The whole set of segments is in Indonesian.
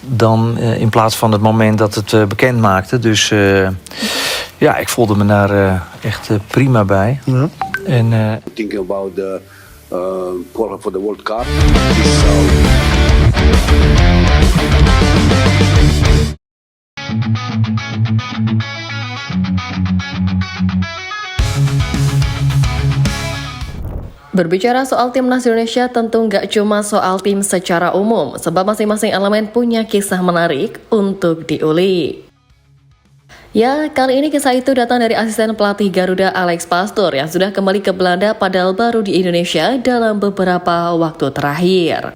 dan in plaats van het moment dat het bekend maakte. Dus ja, ik voelde me daar echt prima bij. Ja. En thinking about the for the World Cup. Berbicara soal timnas Indonesia tentu nggak cuma soal tim secara umum, sebab masing-masing elemen punya kisah menarik untuk diulik. Ya, kali ini kisah itu datang dari asisten pelatih Garuda Alex Pastoor yang sudah kembali ke Belanda padahal baru di Indonesia dalam beberapa waktu terakhir.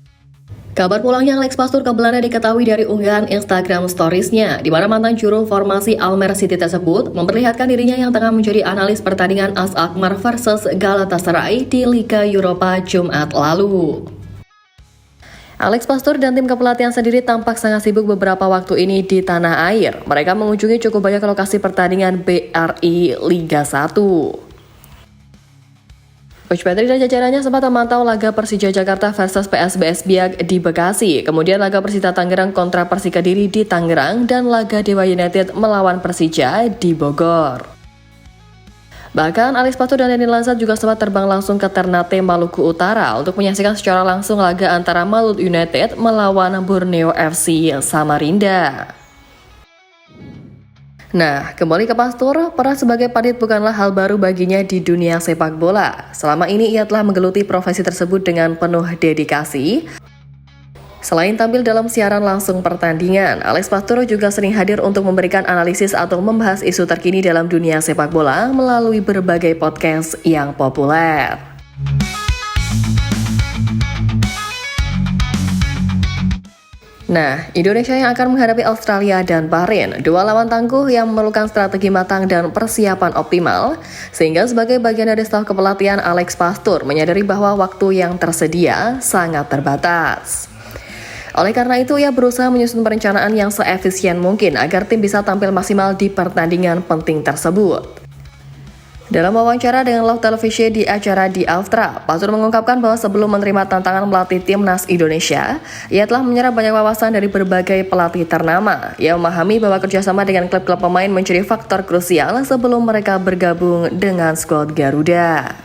Kabar pulangnya Alex Pastoor ke Belanda diketahui dari unggahan Instagram Stories-nya, di mana mantan juru formasi Almere City tersebut memperlihatkan dirinya yang tengah menjadi analis pertandingan AS Alkmaar versus Galatasaray di Liga Eropa Jumat lalu. Alex Pastoor dan tim kepelatihan sendiri tampak sangat sibuk beberapa waktu ini di tanah air. Mereka mengunjungi cukup banyak lokasi pertandingan BRI Liga 1. Coach Petri dan jajarannya sempat memantau laga Persija Jakarta versus PSBS Biak di Bekasi, kemudian laga Persita Tangerang kontra Persika Kediri di Tangerang, dan laga Dewa United melawan Persija di Bogor. Bahkan Alex Pastoor dan Denny Lansat juga sempat terbang langsung ke Ternate, Maluku Utara untuk menyaksikan secara langsung laga antara Malut United melawan Borneo FC Samarinda. Nah, kembali ke Pastoor, peran sebagai pandit bukanlah hal baru baginya di dunia sepak bola. Selama ini ia telah menggeluti profesi tersebut dengan penuh dedikasi. Selain tampil dalam siaran langsung pertandingan, Alex Pastoor juga sering hadir untuk memberikan analisis atau membahas isu terkini dalam dunia sepak bola melalui berbagai podcast yang populer. Nah, Indonesia yang akan menghadapi Australia dan Bahrain, dua lawan tangguh yang memerlukan strategi matang dan persiapan optimal, sehingga sebagai bagian dari staf kepelatihan Alex Pastoor menyadari bahwa waktu yang tersedia sangat terbatas. Oleh karena itu, ia berusaha menyusun perencanaan yang seefisien mungkin agar tim bisa tampil maksimal di pertandingan penting tersebut. Dalam wawancara dengan Love Television di acara di Altra, Pastoor mengungkapkan bahwa sebelum menerima tantangan melatih timnas Indonesia, ia telah menyerap banyak wawasan dari berbagai pelatih ternama. Ia memahami bahwa kerjasama dengan klub-klub pemain menjadi faktor krusial sebelum mereka bergabung dengan skuad Garuda.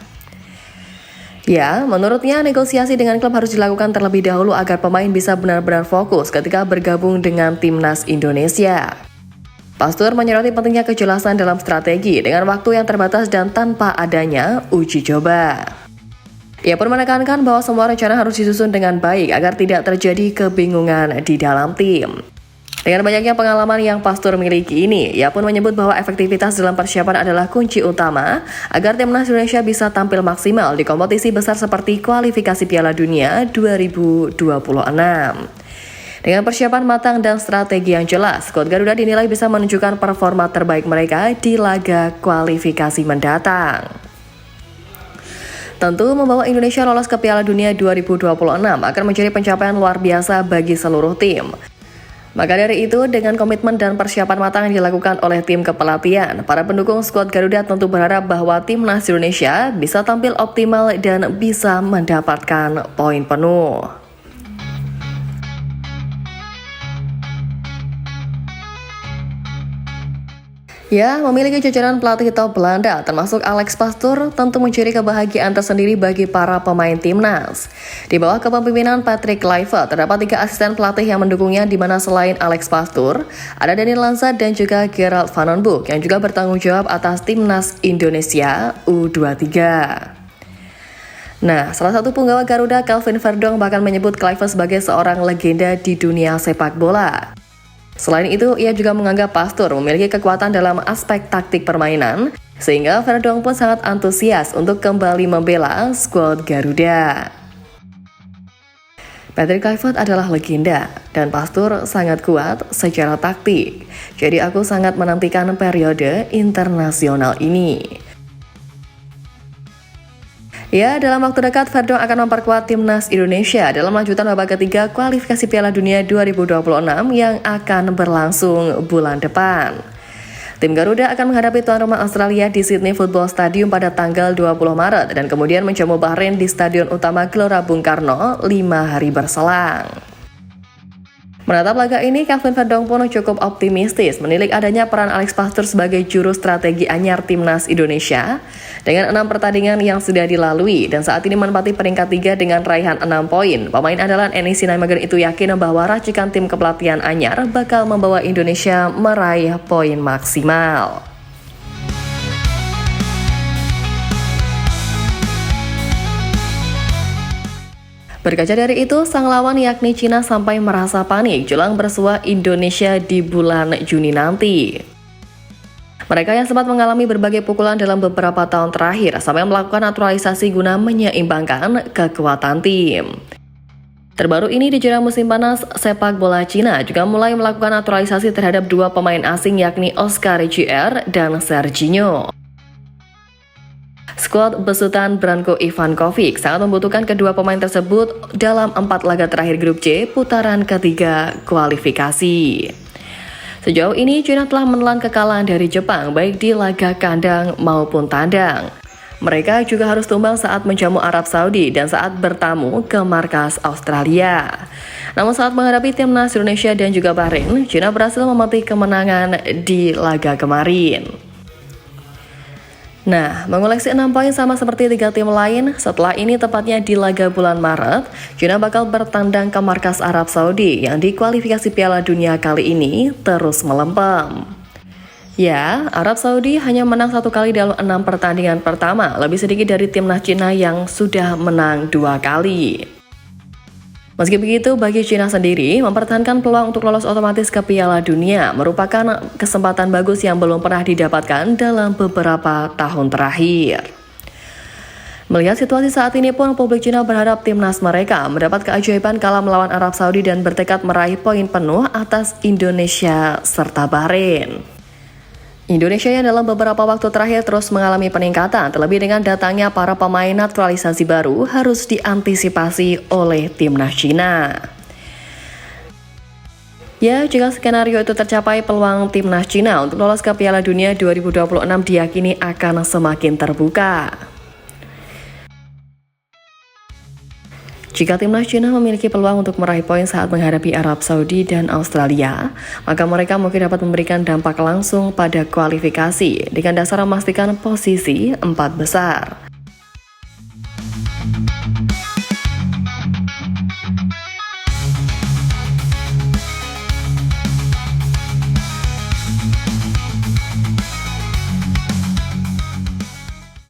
Ya, menurutnya negosiasi dengan klub harus dilakukan terlebih dahulu agar pemain bisa benar-benar fokus ketika bergabung dengan timnas Indonesia. Pastoor menyoroti pentingnya kejelasan dalam strategi dengan waktu yang terbatas dan tanpa adanya uji coba. Ia pun menekankan bahwa semua rencana harus disusun dengan baik agar tidak terjadi kebingungan di dalam tim. Dengan banyaknya pengalaman yang Pastoor miliki ini, ia pun menyebut bahwa efektivitas dalam persiapan adalah kunci utama agar timnas Indonesia bisa tampil maksimal di kompetisi besar seperti kualifikasi Piala Dunia 2026. Dengan persiapan matang dan strategi yang jelas, skuad Garuda dinilai bisa menunjukkan performa terbaik mereka di laga kualifikasi mendatang. Tentu membawa Indonesia lolos ke Piala Dunia 2026 akan menjadi pencapaian luar biasa bagi seluruh tim. Maka dari itu, dengan komitmen dan persiapan matang yang dilakukan oleh tim kepelatihan, para pendukung skuad Garuda tentu berharap bahwa timnas Indonesia bisa tampil optimal dan bisa mendapatkan poin penuh. Ya, memiliki jajaran pelatih top Belanda, termasuk Alex Pastoor, tentu mencuri kebahagiaan tersendiri bagi para pemain timnas. Di bawah kepemimpinan Patrick Kluivert, terdapat 3 asisten pelatih yang mendukungnya, di mana selain Alex Pastoor, ada Denny Lansat dan juga Gerald Van den Boeck yang juga bertanggung jawab atas timnas Indonesia U23. Nah, salah satu penggawa Garuda, Kelvin Verdonk, bahkan menyebut Kluivert sebagai seorang legenda di dunia sepak bola. Selain itu, ia juga menganggap Pastoor memiliki kekuatan dalam aspek taktik permainan, sehingga Verdonk pun sangat antusias untuk kembali membela skuad Garuda. Patrick Kluivert adalah legenda, dan Pastoor sangat kuat secara taktik. Jadi aku sangat menantikan periode internasional ini. Ya, dalam waktu dekat, Verdonk akan memperkuat timnas Indonesia dalam lanjutan babak ketiga kualifikasi Piala Dunia 2026 yang akan berlangsung bulan depan. Tim Garuda akan menghadapi tuan rumah Australia di Sydney Football Stadium pada tanggal 20 Maret dan kemudian menjamu Bahrain di Stadion Utama Gelora Bung Karno 5 hari berselang. Menatap laga ini, Kelvin Verdong pun cukup optimistis menilik adanya peran Alex Pastoor sebagai juru strategi anyar timnas Indonesia dengan 6 pertandingan yang sudah dilalui dan saat ini menempati peringkat 3 dengan raihan 6 poin. Pemain andalan NEC Nijmegen itu yakin bahwa racikan tim kepelatihan anyar bakal membawa Indonesia meraih poin maksimal. Berkaca dari itu, sang lawan yakni Cina sampai merasa panik jelang bersua Indonesia di bulan Juni nanti. Mereka yang sempat mengalami berbagai pukulan dalam beberapa tahun terakhir sampai melakukan naturalisasi guna menyeimbangkan kekuatan tim. Terbaru ini di jelang musim panas, sepak bola Cina juga mulai melakukan naturalisasi terhadap 2 pemain asing yakni Oscar Jr. dan Serginho. Skuad besutan Branko Ivankovic sangat membutuhkan kedua pemain tersebut dalam 4 laga terakhir grup C putaran ketiga kualifikasi. Sejauh ini Cina telah menelan kekalahan dari Jepang baik di laga kandang maupun tandang. Mereka juga harus tumbang saat menjamu Arab Saudi dan saat bertamu ke markas Australia. Namun saat menghadapi timnas Indonesia dan juga Bahrain, Cina berhasil memetik kemenangan di laga kemarin. Nah, mengoleksi 6 poin sama seperti 3 tim lain, setelah ini tepatnya di laga bulan Maret, Cina bakal bertandang ke markas Arab Saudi yang di kualifikasi Piala Dunia kali ini terus melempem. Ya, Arab Saudi hanya menang 1 kali dalam 6 pertandingan pertama, lebih sedikit dari timnas Cina yang sudah menang 2 kali. Meski begitu, bagi Cina sendiri, mempertahankan peluang untuk lolos otomatis ke Piala Dunia merupakan kesempatan bagus yang belum pernah didapatkan dalam beberapa tahun terakhir. Melihat situasi saat ini pun, publik Cina berharap timnas mereka mendapat keajaiban kala melawan Arab Saudi dan bertekad meraih poin penuh atas Indonesia serta Bahrain. Indonesia yang dalam beberapa waktu terakhir terus mengalami peningkatan, terlebih dengan datangnya para pemain naturalisasi baru harus diantisipasi oleh timnas Cina. Ya, jika skenario itu tercapai, peluang timnas Cina untuk lolos ke Piala Dunia 2026 diyakini akan semakin terbuka. Jika timnas Cina memiliki peluang untuk meraih poin saat menghadapi Arab Saudi dan Australia, maka mereka mungkin dapat memberikan dampak langsung pada kualifikasi dengan dasar memastikan posisi 4 besar.